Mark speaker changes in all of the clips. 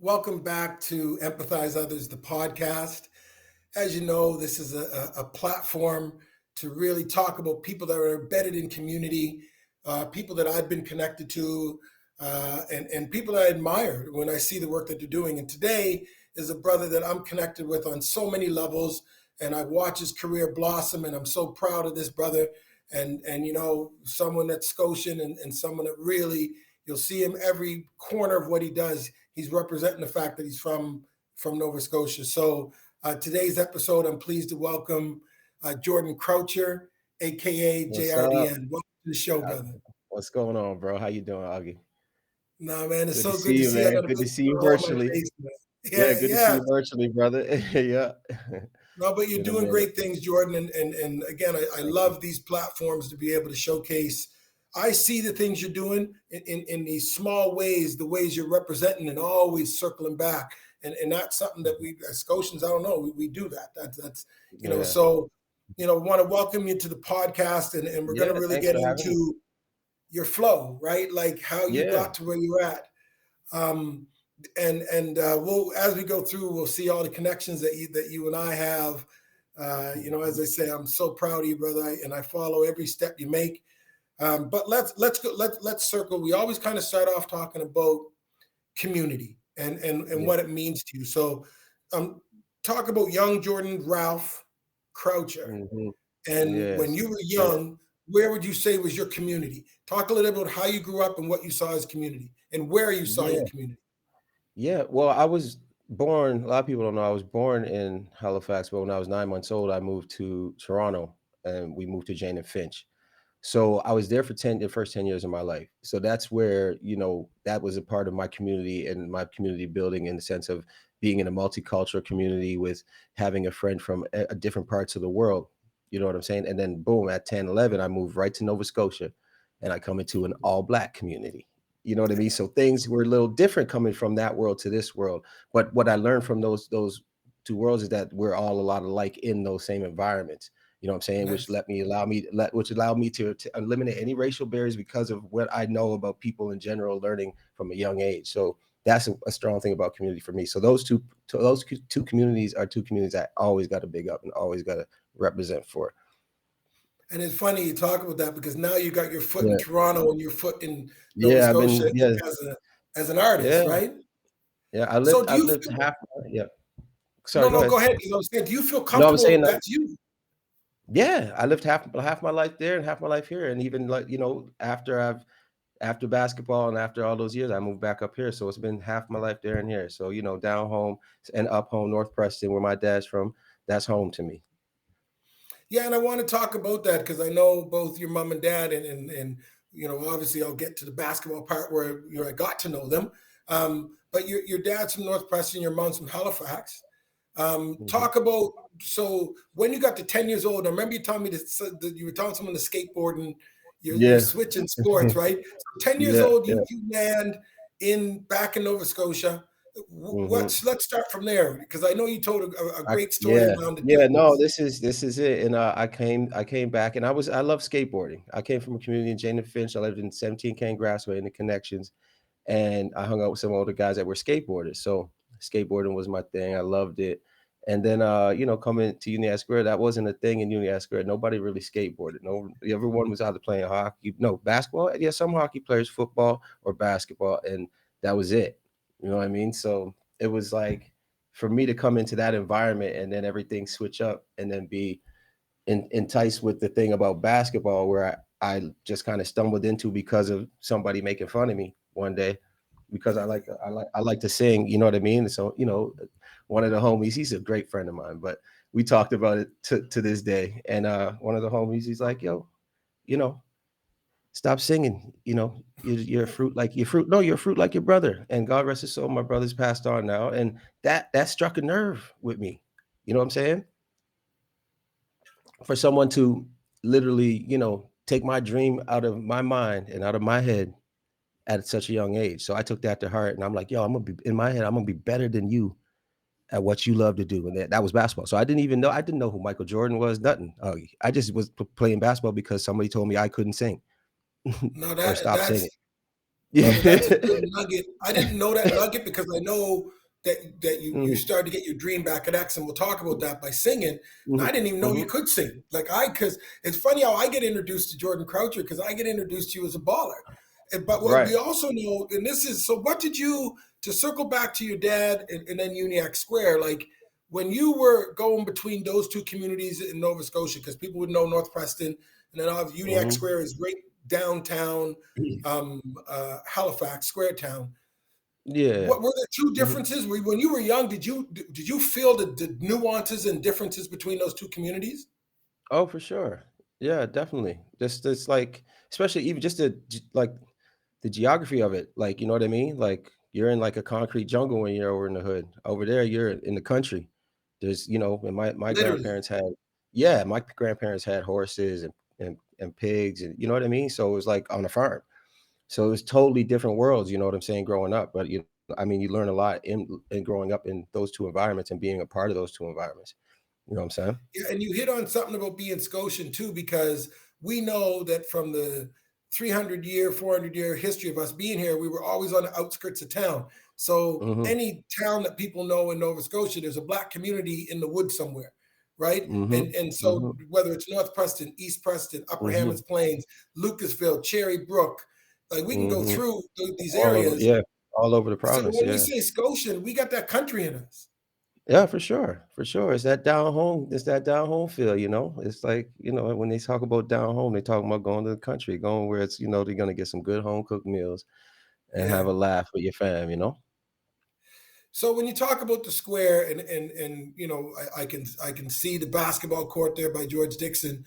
Speaker 1: Welcome back to Empathize Others, the podcast. As you know, this is a platform to really talk about people that are embedded in community, people that I've been connected to, and people that I admire when I see the work that they're doing. And today is a brother that I'm connected with on so many levels, and I watch his career blossom, and I'm so proud of this brother. And someone that's Scotian and someone that really, you'll see him every corner of what he does. He's representing the fact that he's from Nova Scotia. So today's episode, I'm pleased to welcome Jordon Croucher, aka JRDN. Welcome to the show, brother.
Speaker 2: What's going on, bro? How you doing, Augie?
Speaker 1: Nah, man, it's
Speaker 2: good
Speaker 1: so good to see you.
Speaker 2: Good to see you virtually. Yeah, good to see you virtually, brother. Yeah.
Speaker 1: No, but you're doing great things, Jordan. And again, I love these platforms to be able to showcase. I see the things you're doing in these small ways, the ways you're representing and always circling back. And that's something that we, as Scotians, I don't know, we do that. That's so, want to welcome you to the podcast. And we're going to really get into your flow, right? Like how you got to where you're at. We'll, as we go through, we'll see all the connections that you and I have. As I say, I'm so proud of you, brother, and I follow every step you make. But let's circle. We always kind of start off talking about community and what it means to you. So, talk about young Jordon Ralph Croucher, when you were young. Where would you say was your community? Talk a little about how you grew up and what you saw as community and where you saw your community.
Speaker 2: Yeah, well, I was born, a lot of people don't know, I was born in Halifax, but when I was 9 months old, I moved to Toronto and we moved to Jane and Finch. So I was there for the first 10 years of my life. So that's where, that was a part of my community and my community building in the sense of being in a multicultural community with having a friend from different parts of the world. You know what I'm saying? And then boom, at 10, 11, I moved right to Nova Scotia and I come into an all Black community. You know what I mean? So things were a little different coming from that world to this world. But what I learned from those two worlds is that we're all a lot alike in those same environments. You know what I'm saying?
Speaker 1: Nice.
Speaker 2: Which allowed me to eliminate any racial barriers because of what I know about people in general, learning from a young age. So that's a strong thing about community for me. So those two communities are two communities I always got to big up and always got to represent for.
Speaker 1: And it's funny you talk about that because now you got your foot in Toronto and your foot in Nova Scotia as an artist, right?
Speaker 2: Yeah, I lived half. Yeah. Sorry.
Speaker 1: No, go ahead. Do you feel comfortable that's you?
Speaker 2: Yeah, I lived half my life there and half my life here, and even after basketball and after all those years, I moved back up here. So it's been half my life there and here. So down home and up home, North Preston, where my dad's from, that's home to me.
Speaker 1: Yeah, and I want to talk about that because I know both your mom and dad, and obviously I'll get to the basketball part where I got to know them. But your dad's from North Preston, your mom's from Halifax. Talk about, so when you got to 10 years old, I remember you telling me that you were telling someone to skateboard and you're switching sports, right? So 10 years old, you land back in Nova Scotia. Let's start from there because I know you told a great story around the difference.
Speaker 2: No, this is it. And I came back and I love skateboarding. I came from a community in Jane and Finch. I lived in 17 Cane Grassway in the Connections, and I hung out with some older guys that were skateboarders. So skateboarding was my thing. I loved it. And then coming to UniS Square, that wasn't a thing in UniS Square. Nobody really skateboarded. Everyone was either playing hockey, basketball. Yeah, some hockey players, football or basketball, and that was it. You know what I mean? So it was like for me to come into that environment and then everything switch up and then be enticed with the thing about basketball where I just kind of stumbled into because of somebody making fun of me one day because I like to sing, you know what I mean? So, one of the homies, he's a great friend of mine, but we talked about it to this day. And one of the homies, he's like, yo, stop singing. You're a fruit like your fruit. No, you're a fruit like your brother. And God rest his soul, my brother's passed on now. And that struck a nerve with me. You know what I'm saying? For someone to literally, take my dream out of my mind and out of my head at such a young age. So I took that to heart and I'm like, yo, I'm going to be in my head. I'm going to be better than you at what you love to do. And that was basketball. So I didn't know who Michael Jordan was, nothing. I just was playing basketball because somebody told me I couldn't sing.
Speaker 1: No,
Speaker 2: or stop singing.
Speaker 1: Yeah, that's a good nugget. I didn't know that nugget because I know that you
Speaker 2: Mhm.
Speaker 1: started to get your dream back at X, and we'll talk about that by singing. And I
Speaker 2: Mhm.
Speaker 1: didn't even know you
Speaker 2: Mhm.
Speaker 1: could sing. Because it's funny how I get introduced to Jordon Croucher because I get introduced to you as a baller. But what we
Speaker 2: Right.
Speaker 1: also know, and this is so, what did you to circle back to your dad and then Uniac Square, like when you were going between those two communities in Nova Scotia, because people would know North Preston, and then Uniac
Speaker 2: Mhm.
Speaker 1: Square is right downtown Halifax, Square Town.
Speaker 2: Yeah.
Speaker 1: What were the two
Speaker 2: Mhm.
Speaker 1: differences? When you were young, did you feel the nuances and differences between those two communities?
Speaker 2: Oh, for sure. Yeah, definitely. Just like, especially even just like the geography of it. Like, you know what I mean? Like you're in like a concrete jungle when you're over in the hood. Over there, you're in the country. There's, and my
Speaker 1: Literally,
Speaker 2: grandparents had, yeah, my grandparents had horses and pigs, and you know what I mean? So it was like on a farm. So it was totally different worlds, you know what I'm saying, growing up. But I mean, you learn a lot in growing up in those two environments and being a part of those two environments. You know what I'm saying?
Speaker 1: yeah, and you hit on something about being Scotian too, because we know that from the 300-year, 400-year history of us being here, we were always on the outskirts of town. So
Speaker 2: Mm-hmm.
Speaker 1: any town that people know in Nova Scotia, there's a black community in the woods somewhere, right?
Speaker 2: Mm-hmm.
Speaker 1: And so
Speaker 2: Mm-hmm.
Speaker 1: whether it's North Preston, East Preston, Upper
Speaker 2: Mm-hmm.
Speaker 1: Hammonds Plains, Lucasville, Cherry Brook, like we can go
Speaker 2: Mhm.
Speaker 1: through these
Speaker 2: All over,
Speaker 1: areas.
Speaker 2: yeah, all over the
Speaker 1: So
Speaker 2: province,
Speaker 1: when we
Speaker 2: yeah.
Speaker 1: say Scotian, we got that country in us.
Speaker 2: Yeah, for sure, for sure. It's that down home feel, you know? It's like, when they talk about down home, they talking about going to the country, going where it's, they're gonna get some good home cooked meals and have
Speaker 1: Yeah.
Speaker 2: a laugh with your fam, you know?
Speaker 1: So when you talk about the square, and I can see the basketball court there by George Dixon,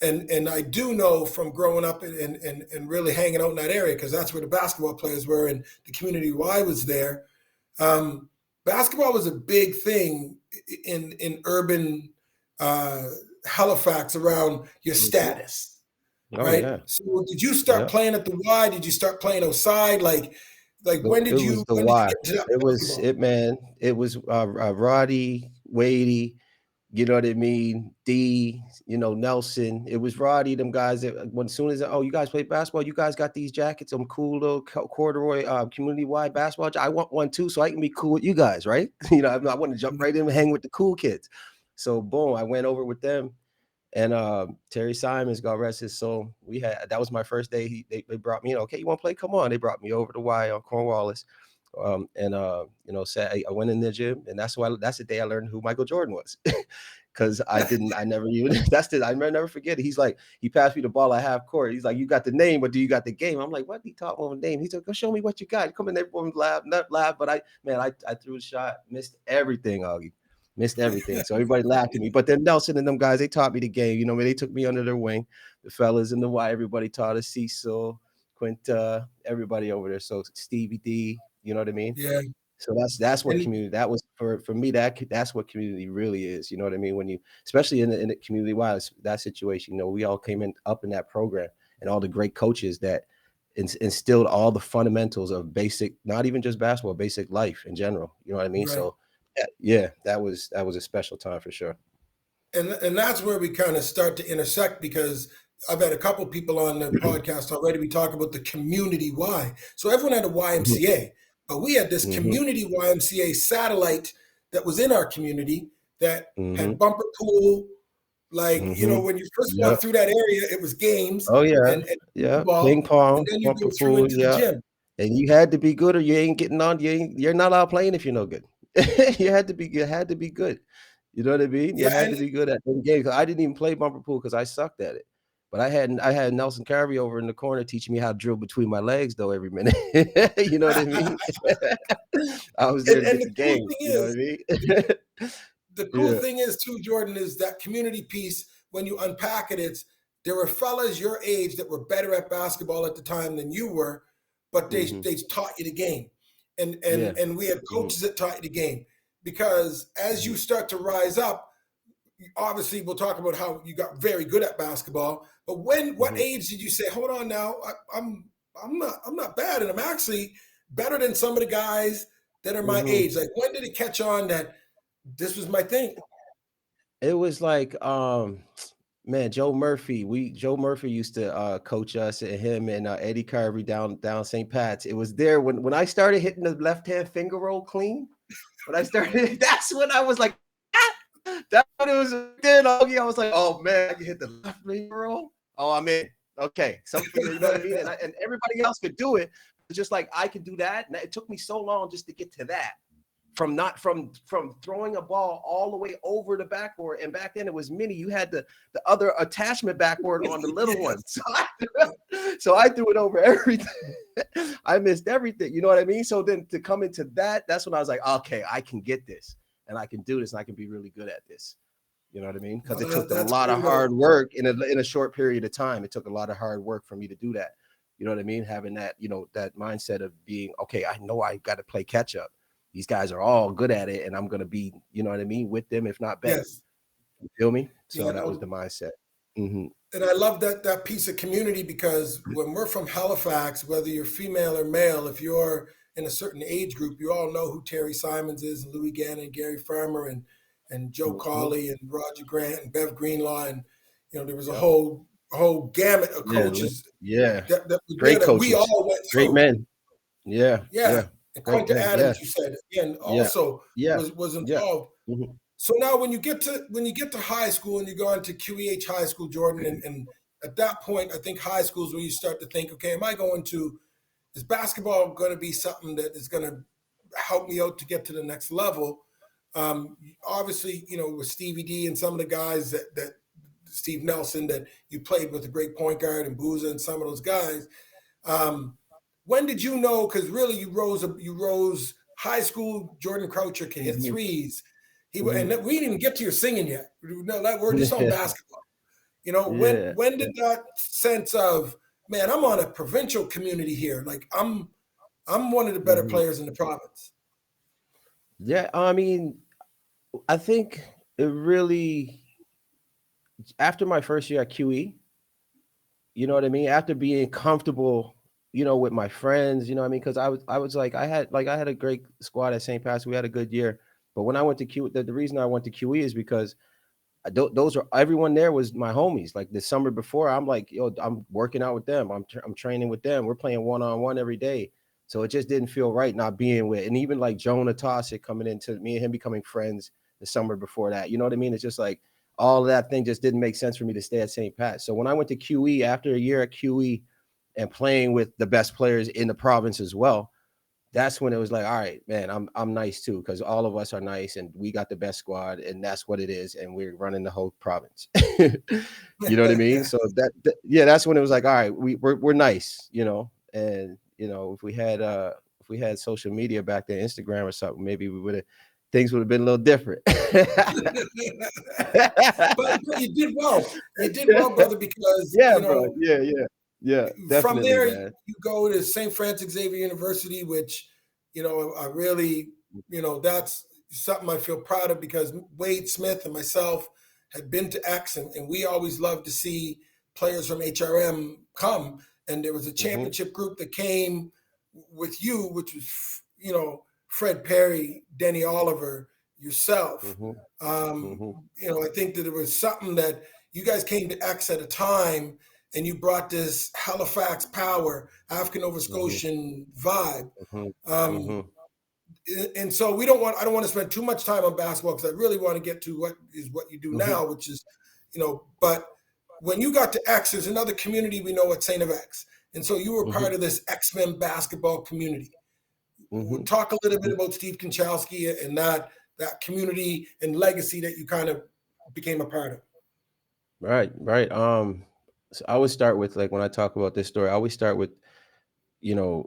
Speaker 1: and I do know from growing up and really hanging out in that area, because that's where the basketball players were and the community where I was there. Um, Basketball was a big thing in urban uh, Halifax around your
Speaker 2: Mhm.
Speaker 1: status,
Speaker 2: Oh,
Speaker 1: right?
Speaker 2: yeah.
Speaker 1: So did you start
Speaker 2: Yeah.
Speaker 1: playing at the Y? Did you start playing outside? Like when
Speaker 2: It
Speaker 1: did
Speaker 2: was
Speaker 1: you
Speaker 2: the
Speaker 1: when did you
Speaker 2: why.
Speaker 1: get into that
Speaker 2: It was
Speaker 1: basketball?
Speaker 2: it man, it was, Roddy, Wadey, you know what I mean? D, Nelson. It was Roddy, them guys that when as soon as, "Oh, you guys play basketball? You guys got these jackets, some cool little corduroy, community-wide basketball I want one too so I can be cool with you guys," right? I want to jump right in and hang with the cool kids. So boom, I went over with them and Terry Simons, God rest his soul. That was my first day. They brought me, okay, you want to play? Come on. They brought me over to Y on Cornwallis. And said I went in the gym, and that's the day I learned who Michael Jordan was. Because I never even I never forget it. He's like, he passed me the ball at half court. He's like, "You got the name, but do you got the game?" I'm like, "What?" He taught me the name. He's like, "Go show me what you got." Come in, everyone laugh, not laugh, but I threw a shot, missed everything, Augie. Missed everything. So everybody laughed at me. But then Nelson and them guys, they taught me the game. They took me under their wing. The fellas in the Y, everybody taught us Cecil, Quinta, everybody over there. So Stevie D, you know what I mean?
Speaker 1: Yeah,
Speaker 2: So that's what
Speaker 1: and
Speaker 2: community that was for me. That's what community really is. You know what I mean? When you, especially in the community wise that situation, we all came in up in that program, and all the great coaches that instilled all the fundamentals of basic, not even just basketball, basic life in general. You know what I mean?
Speaker 1: right.
Speaker 2: So yeah, that was a special time for sure.
Speaker 1: And that's where we kind of start to intersect, because I've had a couple people on the podcast already. We talk about the community Y. So everyone had a
Speaker 2: Mhm,
Speaker 1: YMCA, but we had this
Speaker 2: mhm,
Speaker 1: community YMCA satellite that was in our community that had
Speaker 2: mhm,
Speaker 1: bumper pool. Like,
Speaker 2: mhm.
Speaker 1: when you first walk
Speaker 2: Yep.
Speaker 1: through that area, it was games
Speaker 2: Oh yeah,
Speaker 1: and
Speaker 2: yeah.
Speaker 1: ball,
Speaker 2: Ping
Speaker 1: and
Speaker 2: pong,
Speaker 1: then you
Speaker 2: bumper
Speaker 1: go through
Speaker 2: pool,
Speaker 1: into the
Speaker 2: yeah.
Speaker 1: gym.
Speaker 2: And you had to be good, or you ain't getting on. You're not allowed playing if you're no good. You had to be good. You know what I mean? You
Speaker 1: Yeah,
Speaker 2: had
Speaker 1: and
Speaker 2: to be good at them games. I didn't even play bumper pool because I sucked at it. But I had Nelson Carvey over in the corner teaching me how to drill between my legs though every minute. You know what I mean? I was there to
Speaker 1: and
Speaker 2: get
Speaker 1: the
Speaker 2: the
Speaker 1: cool
Speaker 2: game.
Speaker 1: thing
Speaker 2: You know what I
Speaker 1: is,
Speaker 2: mean?
Speaker 1: the cool
Speaker 2: Yeah.
Speaker 1: thing is too, Jordan, is that community piece. When you unpack it, it's there were fellas your age that were better at basketball at the time than you were, but they
Speaker 2: Hmm.
Speaker 1: they taught you the game, and
Speaker 2: Yeah.
Speaker 1: and and we had
Speaker 2: Hmm.
Speaker 1: coaches that taught you the game, because as
Speaker 2: Hmm.
Speaker 1: you start to rise up, obviously we'll talk about how you got very good at basketball. But what
Speaker 2: Hmm.
Speaker 1: age did you say, hold on now, I'm not bad, and I'm actually better than some of the guys that are my
Speaker 2: Hmm.
Speaker 1: age? Like, when did it catch on that this was my thing?
Speaker 2: It was like, man, Joe Murphy used to coach us, and him and Eddie Carvey down St. Pat's. It was there when I started hitting the left hand finger roll clean. when I started, that's when I was like, ah! That's when it was then, Augie. I was like, oh man, I can hit the left knee roll. Oh, I'm in. Okay, something, you know what I mean? And everybody else could do it. Just like I could do that. And it took me so long just to get to that. From throwing a ball all the way over the backboard, and back then it was mini. You had the other attachment backboard on the little one, so I threw it over everything. I missed everything. You know what I mean? So then to come into that, that's when I was like, okay, I can get this, and I can do this, and I can be really good at this. You know what I mean? Because it took a lot of hard work in a short period of time. It took a lot of hard work for me to do that. You know what I mean? Having that, that mindset of being, okay, I know I got to play catch up. These guys are all good at it, and I'm going to be, you know what I mean, with them, if not better.
Speaker 1: Yes.
Speaker 2: You feel me? So that was the mindset.
Speaker 1: And I love that piece of community, because when we're from Halifax, whether you're female or male, if you're in a certain age group, you all know who Terry Simons is, and Louis Gannon, and Gary Farmer, and Joe Cawley, and Roger Grant, and Bev Greenlaw, and there was a whole gamut of coaches.
Speaker 2: Yeah,
Speaker 1: that
Speaker 2: great coaches.
Speaker 1: We all went through.
Speaker 2: Great men. Yeah.
Speaker 1: And Quentin Adams, you said, again, also was involved. So now when you get to high school and you go into QEH High School, Jordan, and at that point, I think high school is where you start to think, okay, is basketball going to be something that is going to help me out to get to the next level? Obviously, with Stevie D and some of the guys that Steve Nelson that you played with, a great point guard, and Booza and some of those guys. When did you know? Because really, you rose high school. Jordon Croucher can hit threes. And we didn't even get to your singing yet. No, we're just on basketball. When did that sense of, man, I'm on a provincial community here. Like I'm one of the better players in the province.
Speaker 2: Yeah, I mean, I think it really, after my first year at QE, you know what I mean? After being comfortable, with my friends, you know what I mean? Because I was like, I had a great squad at St. Pat's. We had a good year. But when I went to QE, the reason I went to QE is because everyone there was my homies. Like the summer before, I'm like, yo, I'm working out with them. I'm training with them. We're playing one-on-one every day. So it just didn't feel right not being with. And even like Jonah Tossick coming into me and him becoming friends the summer before that. You know what I mean? It's just like all of that thing just didn't make sense for me to stay at St. Pat's. So when I went to QE, after a year at QE and playing with the best players in the province as well, that's when it was like, all right, man, I'm nice too, because all of us are nice and we got the best squad, and that's what it is, and we're running the whole province. You know what I mean? So that's when it was like, all right, we're nice, and if we had social media back then, Instagram or something, maybe things would have been a little different.
Speaker 1: but you did well. You did well, brother, because
Speaker 2: bro. Yeah, definitely.
Speaker 1: From there,
Speaker 2: man.
Speaker 1: You go to Saint Francis Xavier University, which, I really, that's something I feel proud of, because Wade Smith and myself had been to X, and we always loved to see players from HRM come. And there was a championship group that came with you, which was, Fred Perry, Denny Oliver, yourself. I think that it was something that you guys came to X at a time, and you brought this Halifax power, African Nova Scotian vibe. And so I don't want to spend too much time on basketball, because I really want to get to what you do now, which is, but when you got to X, there's another community we know at St. of X. And so you were part of this X-Men basketball community. Talk a little bit about Steve Konchowski and that community and legacy that you kind of became a part of.
Speaker 2: Right. So I always start with, like, when I talk about this story, I always start with, the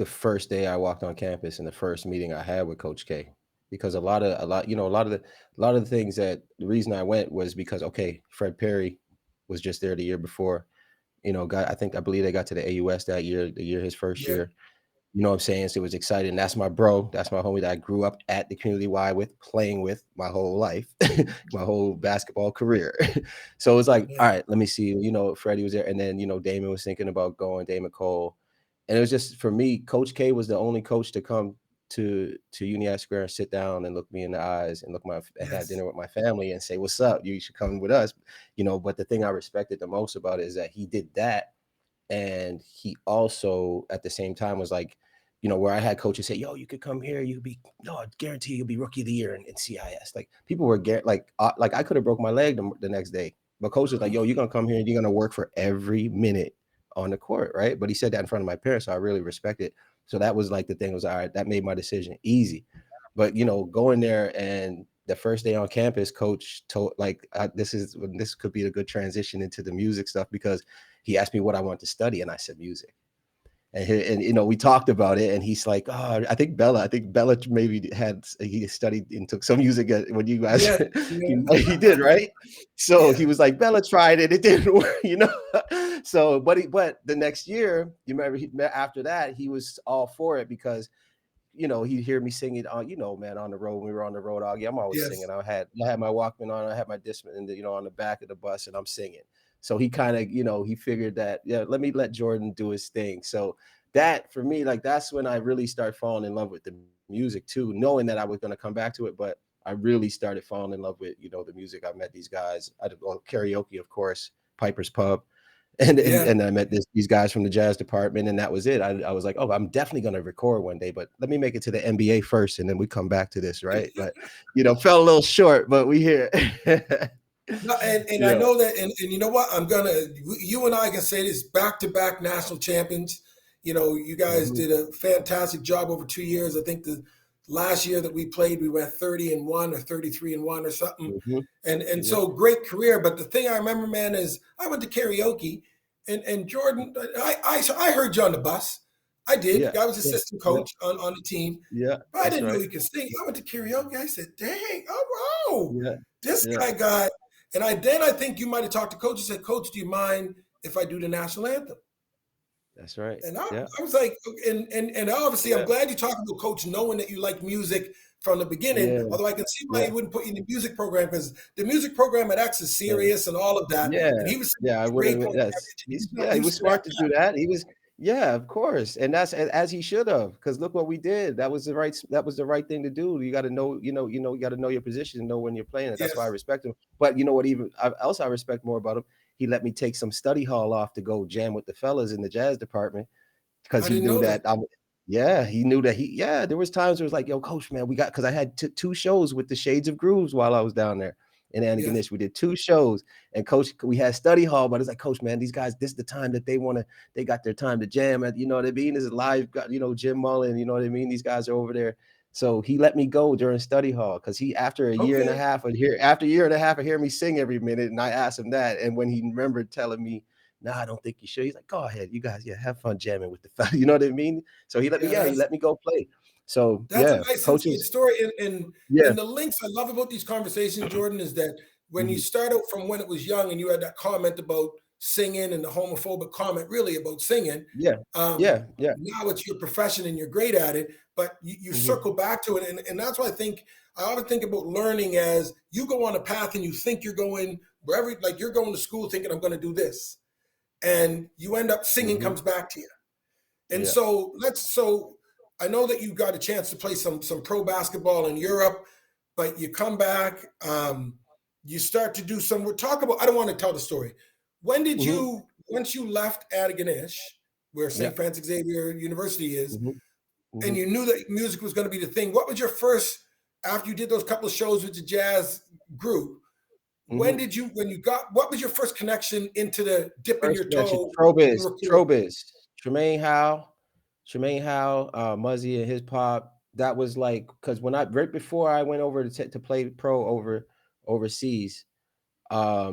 Speaker 2: first day I walked on campus and the first meeting I had with Coach K, because a lot of the things that the reason I went was because, okay, Fred Perry was just there the year before, I believe they got to the AUS that year, his first year. You know what I'm saying? So it was exciting. That's my bro. That's my homie that I grew up at the community Y with, playing with my whole life, my whole basketball career. So it was like, all right, let me see. Freddie was there. And then, Damon was thinking about going, Damon Cole. And it was just, for me, Coach K was the only coach to come to Uniacke Square and sit down and look me in the eyes and have dinner with my family and say, what's up? You should come with us. But the thing I respected the most about it is that he did that. And he also, at the same time, was like, you know, where I had coaches say, yo, you could come here, you could be, no, I guarantee you'll be rookie of the year in CIS. Like people were like I could have broke my leg the next day. But coach was like, yo, you're gonna come here and you're gonna work for every minute on the court, right? But he said that in front of my parents, so I really respect it. So that was like the thing was, all right, that made my decision easy. But you know, going there and the first day on campus, coach told like this could be a good transition into the music stuff because he asked me what I want to study, and I said music. And you know, we talked about it, and he's like, "Oh, I think Bella maybe he studied and took some music when you guys
Speaker 1: Yeah, yeah,
Speaker 2: he did, right?" So
Speaker 1: yeah.
Speaker 2: he was like, "Bella tried it, it didn't work," you know. So, but the next year, you remember, after that, he was all for it because you know he'd hear me singing on, you know, man, on the road when we were on the road. Augie, I'm always
Speaker 1: Yes.
Speaker 2: singing. I had my Walkman on, I had my Discman, and you know, on the back of the bus, and I'm singing. So he kind of, you know, he figured that, yeah, let me let Jordan do his thing. So that for me, like that's when I really started falling in love with the music too, knowing that I was going to come back to it. But I really started falling in love with, you know, the music. I met these guys. I did karaoke, of course, Piper's Pub.
Speaker 1: Yeah.
Speaker 2: And I met these guys from the jazz department, and that was it. I was like, oh, I'm definitely going to record one day, but let me make it to the NBA first, and then we come back to this, right? But you know, fell a little short, but we here.
Speaker 1: No, and I
Speaker 2: Yeah.
Speaker 1: know that, and you know what? You and I can say this, back-to-back national champions. You know, you guys
Speaker 2: Mhm.
Speaker 1: did a fantastic job over 2 years. I think the last year that we played, we went 30-1 or 33-1 or something.
Speaker 2: Mhm.
Speaker 1: And
Speaker 2: Yep.
Speaker 1: so great career. But the thing I remember, man, is I went to karaoke, and Jordan, I heard you on the bus. I did.
Speaker 2: Yeah.
Speaker 1: I was
Speaker 2: Yeah.
Speaker 1: assistant
Speaker 2: Yeah.
Speaker 1: coach on the team,
Speaker 2: Yeah.
Speaker 1: but I
Speaker 2: That's
Speaker 1: didn't know
Speaker 2: right.
Speaker 1: he could sing. I went to karaoke. I said, dang, oh, wow,
Speaker 2: Yeah.
Speaker 1: this
Speaker 2: Yeah.
Speaker 1: guy got. And I think you might have talked to coach and said, Coach, do you mind if I do the national anthem?
Speaker 2: That's right.
Speaker 1: And
Speaker 2: Yeah.
Speaker 1: I was like, and obviously I'm
Speaker 2: Yeah.
Speaker 1: glad you talked to coach knowing that you like music from the beginning,
Speaker 2: Yeah.
Speaker 1: although I can see why
Speaker 2: Yeah.
Speaker 1: he wouldn't put you in the music program because the music program at X is
Speaker 2: Yeah.
Speaker 1: serious and all of that.
Speaker 2: Yeah.
Speaker 1: And he was
Speaker 2: Yeah. I would
Speaker 1: great
Speaker 2: have.
Speaker 1: on
Speaker 2: Yes.
Speaker 1: everything.
Speaker 2: He's
Speaker 1: He's not
Speaker 2: yeah. He was
Speaker 1: used to that.
Speaker 2: smart to do that. He was. Yeah. Of course. And that's as he should have. Because look what we did. That was the right. That was the right thing to do. You got to know. You got to know your position and know when you're playing it. That's why I
Speaker 1: Yes.
Speaker 2: respect him. But you know what? Else I respect more about him. He let me take some study hall off to go jam with the fellas in the jazz department because
Speaker 1: I
Speaker 2: he
Speaker 1: didn't
Speaker 2: knew
Speaker 1: know that.
Speaker 2: that I. Yeah, he knew that there was times where it was like, yo, coach, man, we got because I had two shows with the Shades of Grooves while I was down there in
Speaker 1: Yes.
Speaker 2: Antigonish. We did two shows, and coach, we had study hall, but it's like, coach, man, these guys, this is the time that they got their time to jam at, you know what I mean? This is live, you know, Jim Mullen, you know what I mean? These guys are over there. So he let me go during study hall because after a year and a
Speaker 1: Okay.
Speaker 2: half after a year and a half of hearing me sing every minute, and I asked him that, and when he remembered telling me, no, I don't think you should. He's like, go ahead, you guys, yeah, have fun jamming with the fellas. You know what I mean? So
Speaker 1: Yeah,
Speaker 2: he let me go play. So
Speaker 1: that's a
Speaker 2: yeah,
Speaker 1: nice inside
Speaker 2: coaches,
Speaker 1: story. And
Speaker 2: yeah,
Speaker 1: and the links I love about these conversations, Jordan, is that when you
Speaker 2: mhm,
Speaker 1: start out from when it was young and you had that comment about singing and the homophobic comment really about singing,
Speaker 2: yeah,
Speaker 1: um,
Speaker 2: yeah, yeah,
Speaker 1: now it's your profession and you're great at it, but you
Speaker 2: mhm,
Speaker 1: circle back to it. And that's why I often think about learning as you go on a path and you think you're going wherever, like you're going to school thinking I'm going to do this. And you end up singing
Speaker 2: mhm,
Speaker 1: comes back to you. And
Speaker 2: yeah,
Speaker 1: so I know that you got a chance to play some pro basketball in Europe, but you come back, you start to do some. We're talk about. I don't want to tell the story. When did
Speaker 2: mhm,
Speaker 1: you once you left Antigonish, where
Speaker 2: yeah,
Speaker 1: Saint Francis Xavier University is,
Speaker 2: mhm,
Speaker 1: and
Speaker 2: mhm,
Speaker 1: you knew that music was going to be the thing? What was your first after you did those couple of shows with the jazz group?
Speaker 2: mhm.
Speaker 1: When you got what was your first connection into the dipping
Speaker 2: First
Speaker 1: your
Speaker 2: connection,
Speaker 1: toe in
Speaker 2: Trobiz,
Speaker 1: recording?
Speaker 2: Trobiz, Tremaine Howe, Muzzy and his pop. That was like because when I right before I went over to play pro overseas. I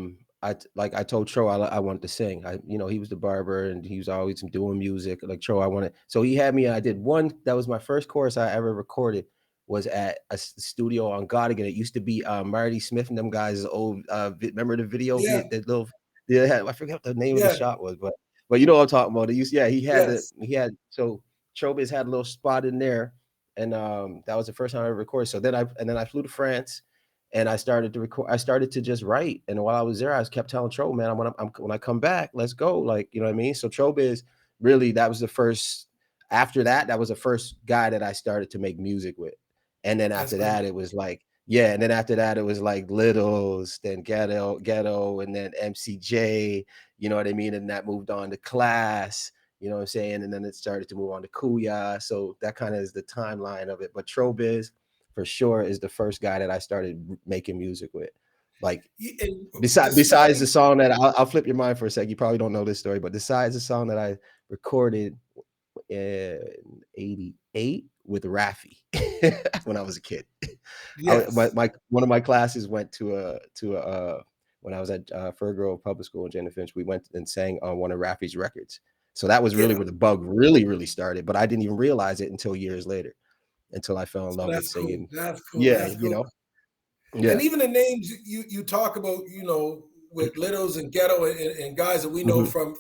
Speaker 2: told Tro I wanted to sing. He was the barber and he was always doing music. Like Tro, I wanted. So he had me. I did one. That was my first chorus I ever recorded. Was at a studio on Godigan. It used to be Marty Smith and them guys' old. Remember the video?
Speaker 1: Yeah,
Speaker 2: That little. Yeah, I forget what the name of the
Speaker 1: yeah,
Speaker 2: shot was, but you know what I'm talking about. Yeah,
Speaker 1: yes.
Speaker 2: he had so Trobiz had a little spot in there, and that was the first time I ever recorded. So then I flew to France and I started to record. I started to just write, and while I was there, I kept telling Tro, man, when I come back, let's go. Like, you know what I mean? So Trobiz really that was the first. After that, that was the first guy that I started to make music with, and then
Speaker 1: That's
Speaker 2: after
Speaker 1: great.
Speaker 2: that, it was like yeah, and then after that, it was like Littles, then Ghetto, and then MCJ. You know what I mean? And that moved on to Class. You know what I'm saying? And then it started to move on to Kuya. So that kind of is the timeline of it. But Trobiz, for sure, is the first guy that I started making music with. Like,
Speaker 1: And the
Speaker 2: besides the
Speaker 1: story,
Speaker 2: song that I'll flip your mind for a sec. You probably don't know this story, but besides the song that I recorded in '88 with Raffi when I was a kid.
Speaker 1: yes,
Speaker 2: My one of my classes went to a when I was at Fergrove Public School in Jane Finch. We went and sang on one of Raffi's records. So that was
Speaker 1: get
Speaker 2: really
Speaker 1: him.
Speaker 2: where the bug really started. But I didn't even realize it until years later, until I fell in
Speaker 1: So
Speaker 2: love with
Speaker 1: that's cool.
Speaker 2: singing.
Speaker 1: That's cool.
Speaker 2: Yeah,
Speaker 1: That's cool.
Speaker 2: yeah.
Speaker 1: And even the names you talk about, with Littles and Ghetto and guys that we know
Speaker 2: Hmm.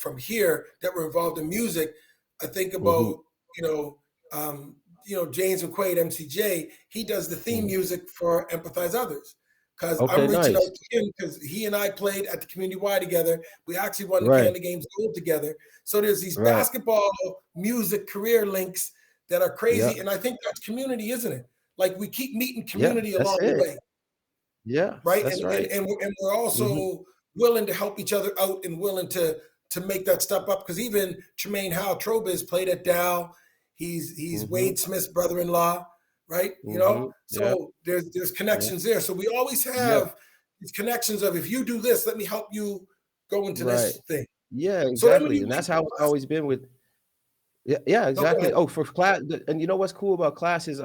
Speaker 1: from here that were involved in music, I think
Speaker 2: Hmm.
Speaker 1: about you know um, James McQuaid, MCJ. He does the theme
Speaker 2: Hmm.
Speaker 1: music for Empathize Others because I'm
Speaker 2: Okay,
Speaker 1: reaching out
Speaker 2: nice.
Speaker 1: to him because he and I played at the Community Y together. We actually won the
Speaker 2: Right,
Speaker 1: Canada Games gold together. So there's these
Speaker 2: right.
Speaker 1: basketball music career links that are
Speaker 2: Yeah,
Speaker 1: crazy, and I think that's community, isn't it? Like we keep meeting
Speaker 2: yeah.
Speaker 1: community
Speaker 2: That's
Speaker 1: along the
Speaker 2: it.
Speaker 1: way,
Speaker 2: Yeah,
Speaker 1: right?
Speaker 2: that's right.
Speaker 1: And we're
Speaker 2: Hmm.
Speaker 1: also willing to help each other out and willing to make that step up. Because even Tremaine Howe Trobis played at Dow. He's
Speaker 2: Hmm.
Speaker 1: Wade Smith's brother-in-law, right?
Speaker 2: Hmm. Yeah,
Speaker 1: So there's
Speaker 2: yeah,
Speaker 1: connections there. So we always
Speaker 2: yeah.
Speaker 1: have these connections of if you do this, let me help you go into
Speaker 2: Right.
Speaker 1: this thing.
Speaker 2: Yeah,
Speaker 1: So then when
Speaker 2: exactly.
Speaker 1: you
Speaker 2: And
Speaker 1: went
Speaker 2: that's
Speaker 1: to
Speaker 2: how it's
Speaker 1: class,
Speaker 2: always been with. Yeah, yeah,
Speaker 1: no, go
Speaker 2: exactly.
Speaker 1: ahead.
Speaker 2: Oh, for class, and you know what's cool about class is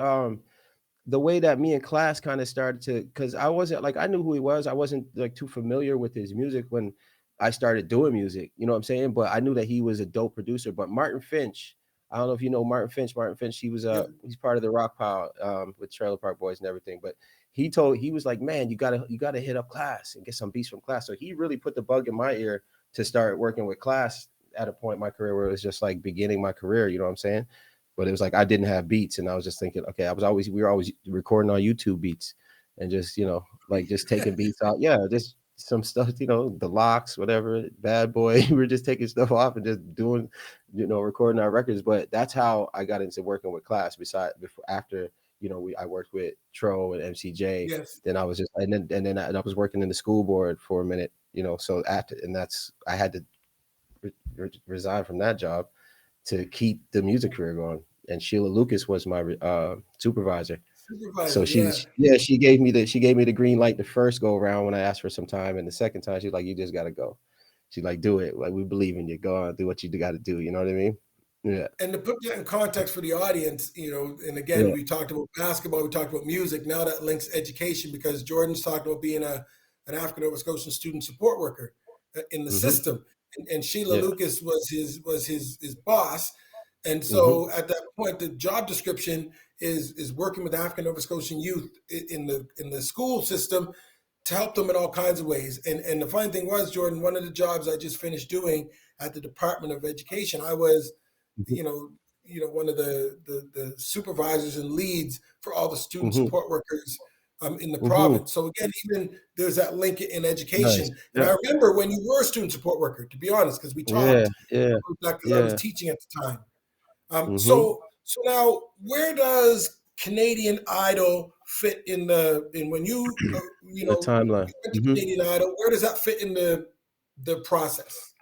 Speaker 2: the way that me and class kind of started to, because I wasn't like, I knew who he was. I wasn't like too familiar with his music when I started doing music. You know what I'm saying? But I knew that he was a dope producer. But Martin Finch, I don't know if you know Martin Finch. Martin Finch,
Speaker 1: Yeah,
Speaker 2: he's part of the Rock Pile with Trailer Park Boys and everything. But he was like, man, you gotta hit up class and get some beats from class. So he really put the bug in my ear to start working with class at a point in my career where it was just like beginning my career. You know what I'm saying? But it was like I didn't have beats, and I was just thinking, okay, we were always recording on YouTube beats, and just like just taking beats out, yeah, just some stuff, the locks, whatever, bad boy. We were just taking stuff off and just doing, recording our records. But that's how I got into working with class. Before after I worked with Tro and MCJ.
Speaker 1: yes.
Speaker 2: Then I was just and I was working in the school board for a minute. So after and that's I had to resign from that job to keep the music career going. And Sheila Lucas was my supervisor. So
Speaker 1: Supervisor, yeah.
Speaker 2: she gave me the green light the first go around when I asked for some time, and the second time she's like, you just gotta go. She's like, do it. Like we believe in you. Go on, do what you got to do. You know what I mean? Yeah,
Speaker 1: And to put that in context for the audience, and again,
Speaker 2: yeah.
Speaker 1: we talked about basketball, we talked about music. Now that links education because Jordan's talked about being an African Nova Scotian student support worker in the
Speaker 2: Hmm.
Speaker 1: system, and Sheila
Speaker 2: Yeah.
Speaker 1: Lucas was his boss, and
Speaker 2: Hmm.
Speaker 1: so at that point, the job description is working with African Nova Scotian youth in the school system to help them in all kinds of ways. And the funny thing was, Jordan, one of the jobs I just finished doing at the Department of Education, I was
Speaker 2: Hmm.
Speaker 1: you know, one of the supervisors and leads for all the student
Speaker 2: Hmm.
Speaker 1: support workers in the
Speaker 2: Hmm.
Speaker 1: province. So again, even there's that link in
Speaker 2: Nice.
Speaker 1: education. And
Speaker 2: Yeah.
Speaker 1: I remember when you were a student support worker, to be honest, because we
Speaker 2: Yeah.
Speaker 1: talked
Speaker 2: Yeah.
Speaker 1: about that because I was
Speaker 2: Yeah.
Speaker 1: teaching at the time.
Speaker 2: Hmm.
Speaker 1: So now, where does Canadian Idol fit in when
Speaker 2: The
Speaker 1: you
Speaker 2: timeline.
Speaker 1: went to
Speaker 2: Hmm.
Speaker 1: Canadian Idol? Where does that fit in the process?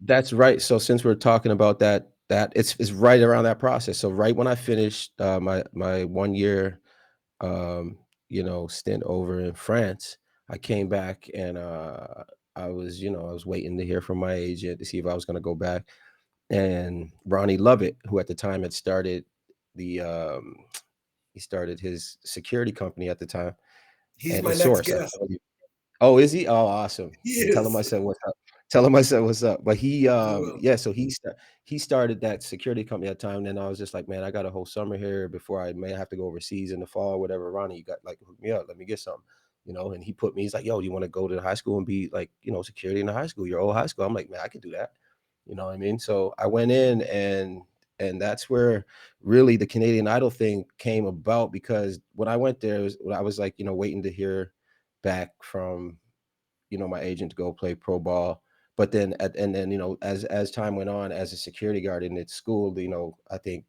Speaker 2: That's right. So since we're talking about that it's right around that process. So right when I finished my 1 year stint over in France, I came back and I was waiting to hear from my agent to see if I was going to go back. And Ronnie Lovett, who at the time had started the he started his security company at the time,
Speaker 1: He's
Speaker 2: and
Speaker 1: my
Speaker 2: the
Speaker 1: next
Speaker 2: source.
Speaker 1: guest.
Speaker 2: Oh, is he? Oh, awesome.
Speaker 1: He
Speaker 2: Tell him I
Speaker 1: is.
Speaker 2: said what's up. Tell him I said what's up. But
Speaker 1: I will.
Speaker 2: yeah, so he started that security company at the time. And then I was just like, man, I got a whole summer here before I may have to go overseas in the fall or whatever. Ronnie, you got like hook me up, let me get something. And he's like, yo, do you want to go to the high school and be like, security in the high school, your old high school? I'm like, man, I could do that. You know what I mean? So I went in and that's where really the Canadian Idol thing came about because when I went there, I was like, waiting to hear back from my agent to go play pro ball. But then and then as time went on as a security guard in its school, I think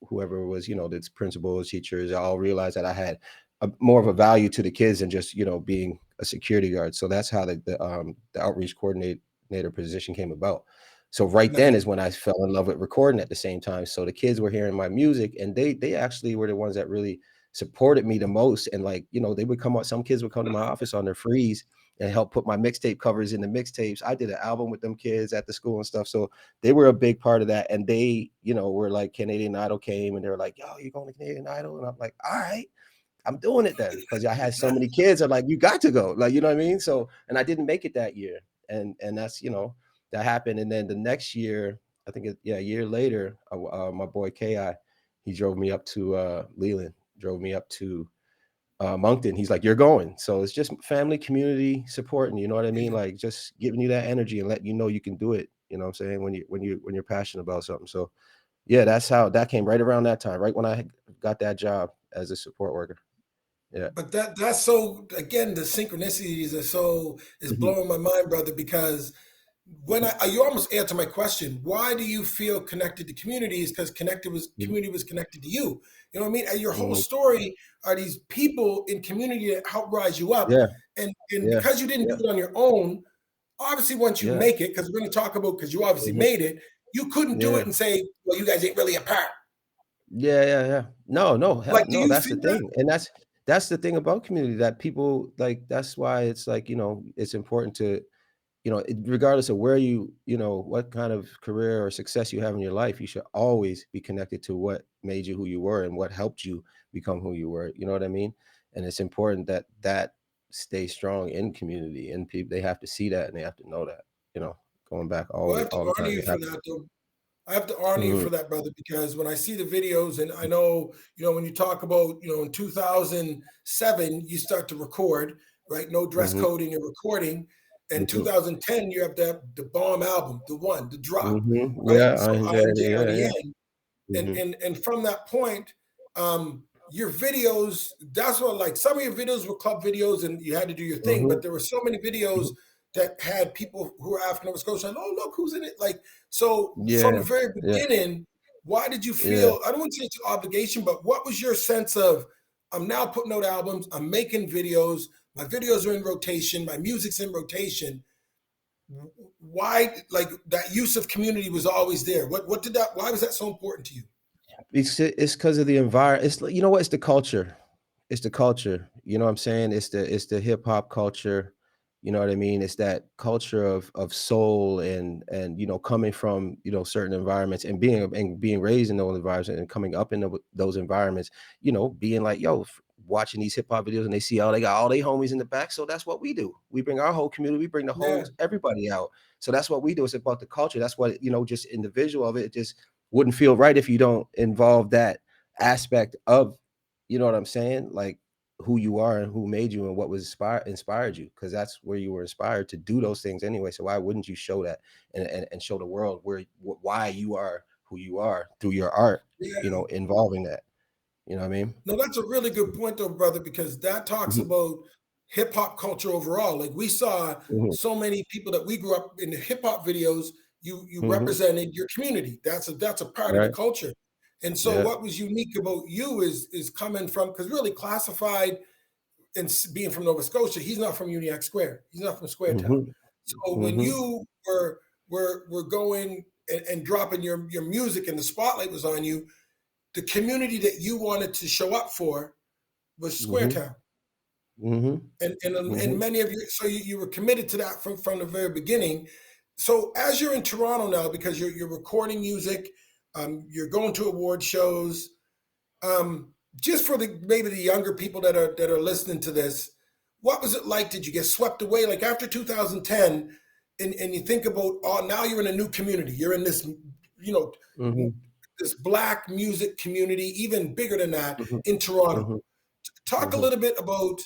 Speaker 2: whoever was the principals, teachers, all realized that I had more of a value to the kids than just being a security guard. So that's how the outreach coordinator position came about. So right then
Speaker 1: Nice.
Speaker 2: is when I fell in love with recording at the same time. So the kids were hearing my music, and they actually were the ones that really supported me the most. And like, they would come out, some kids would come to my office on their freeze and help put my mixtape covers in the mixtapes. I did an album with them kids at the school and stuff. So they were a big part of that. And they, were like, Canadian Idol came and they were like, yo, you going to Canadian Idol? And I'm like, all right, I'm doing it then. Cause I had so many kids are like, you got to go. Like, you know what I mean? So, and I didn't make it that year. And that's, that happened. And then the next year, I think, a year later, my boy Ki, he drove me up to Leland, drove me up to Moncton. He's like, you're going. So it's just family, community supporting, you know what I mean?
Speaker 1: Yeah.
Speaker 2: Like just giving you that energy and letting you know you can do it. You know what I'm saying? When you're passionate about something. So yeah, that's how that came right around that time, right when I got that job as a support worker. Yeah.
Speaker 1: But that's so, again, the synchronicities are so, is
Speaker 2: Mhm.
Speaker 1: blowing my mind, brother, because when
Speaker 2: Mhm.
Speaker 1: you almost answer my question, why do you feel connected to communities? Because
Speaker 2: Mhm.
Speaker 1: community was connected to you. You know what I mean? And your whole
Speaker 2: Mhm.
Speaker 1: story are these people in community that help rise you up.
Speaker 2: Yeah.
Speaker 1: And
Speaker 2: Yeah.
Speaker 1: because you didn't do
Speaker 2: Yeah.
Speaker 1: it on your own, obviously once you
Speaker 2: Yeah.
Speaker 1: make it, because we're going to talk about, because you obviously
Speaker 2: Mhm.
Speaker 1: made it, you couldn't do
Speaker 2: Yeah.
Speaker 1: it and say, well, you guys ain't really a part.
Speaker 2: Yeah, yeah, yeah. No, no, hell
Speaker 1: Like, do
Speaker 2: no,
Speaker 1: you
Speaker 2: that's the
Speaker 1: feel that?
Speaker 2: thing. And that's the thing about community that people like, that's why it's like, it's important to, regardless of where what kind of career or success you have in your life, you should always be connected to what made you who you were and what helped you become who you were. You know what I mean? And it's important that that stays strong in community, and people, they have to see that and they have to know that, you know, going back
Speaker 1: Well, I have to
Speaker 2: all the
Speaker 1: honor
Speaker 2: time.
Speaker 1: you
Speaker 2: They
Speaker 1: for
Speaker 2: have to.
Speaker 1: that, though. I have to honor you
Speaker 2: Mhm.
Speaker 1: for that, brother, because when I see the videos, and I know, when you talk about, in 2007, you start to record, right? No dress
Speaker 2: Mhm.
Speaker 1: code in your recording. And
Speaker 2: Mhm.
Speaker 1: 2010, you have the bomb album, the drop,
Speaker 2: Mhm.
Speaker 1: right?
Speaker 2: Yeah,
Speaker 1: So
Speaker 2: I
Speaker 1: I am
Speaker 2: enjoyed it. Yeah, yeah.
Speaker 1: JRDN. and
Speaker 2: Mhm.
Speaker 1: and and from that point, your videos, that's what, like, some of your videos were club videos and you had to do your thing, but
Speaker 2: Mhm.
Speaker 1: there were so many videos
Speaker 2: Mhm.
Speaker 1: that had people who were African Nova Scotian, oh, look who's in it. Like, so from
Speaker 2: Yeah.
Speaker 1: the very
Speaker 2: Yeah.
Speaker 1: beginning, why did you
Speaker 2: Yeah.
Speaker 1: feel, I don't want to say it's an obligation, but what was your sense of, I'm now putting out albums, I'm making videos, my videos are in rotation, my music's in rotation. Why, like, that use of community was always there? What did that, why was that so important to you?
Speaker 2: It's because of the environment. It's like, you know what? It's the culture. It's the culture. You know what I'm saying? It's the hip hop culture. You know what I mean? It's that culture of soul and coming from certain environments and being raised in those environments and coming up in those environments. Being like, yo, watching these hip hop videos and they see, oh, they got all they homies in the back. So that's what we do. We bring our whole community. We bring the
Speaker 1: Yeah.
Speaker 2: whole everybody out. So that's what we do. It's about the culture. That's what just individual of it. Just wouldn't feel right if you don't involve that aspect of, you know what I'm saying? Like who you are and who made you and what was inspired you, because that's where you were inspired to do those things anyway. So why wouldn't you show that and show the world why you are who you are through your art,
Speaker 1: Yeah.
Speaker 2: involving that. You know what I mean?
Speaker 1: No, that's a really good point, though, brother, because that talks
Speaker 2: Mhm,
Speaker 1: about hip hop culture overall. Like, we saw
Speaker 2: mhm,
Speaker 1: so many people that we grew up in the hip hop videos. You
Speaker 2: mhm.
Speaker 1: represented your community. That's a part of the
Speaker 2: Right.
Speaker 1: culture. And so,
Speaker 2: Yeah.
Speaker 1: what was unique about you is coming from, because really classified and being from Nova Scotia, he's not from Uniacke Square. He's not from Square Town.
Speaker 2: Mhm,
Speaker 1: So when
Speaker 2: mhm,
Speaker 1: you were going and dropping your music and the spotlight was on you, the community that you wanted to show up for was Square
Speaker 2: mhm,
Speaker 1: Town.
Speaker 2: mhm,
Speaker 1: And
Speaker 2: mhm,
Speaker 1: many of you, so you were committed to that from the very beginning. So as you're in Toronto now, because you're recording music, you're going to award shows. Just for the maybe the younger people that are listening to this, what was it like? Did you get swept away? Like after 2010, and you think about, oh, now you're in a new community. You're in this, you know,
Speaker 2: mhm,
Speaker 1: this Black music community, even bigger than that,
Speaker 2: mhm,
Speaker 1: in Toronto.
Speaker 2: mhm,
Speaker 1: Talk a
Speaker 2: mhm,
Speaker 1: little bit about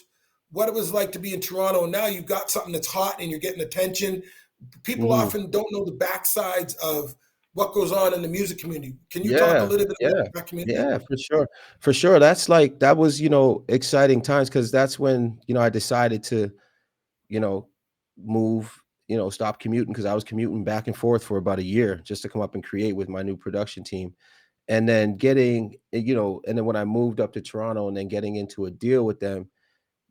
Speaker 1: what it was like to be in Toronto. Now you've got something that's hot and you're getting attention. People
Speaker 2: mhm.
Speaker 1: often don't know the backsides of what goes on in the music community. Can you talk a
Speaker 2: Yeah,
Speaker 1: little bit about
Speaker 2: yeah,
Speaker 1: that community?
Speaker 2: yeah, for sure, for sure. That was, exciting times because that's when, I decided to, you know, move, stop commuting because I was commuting back and forth for about a year just to come up and create with my new production team. And then and then when I moved up to Toronto and then getting into a deal with them,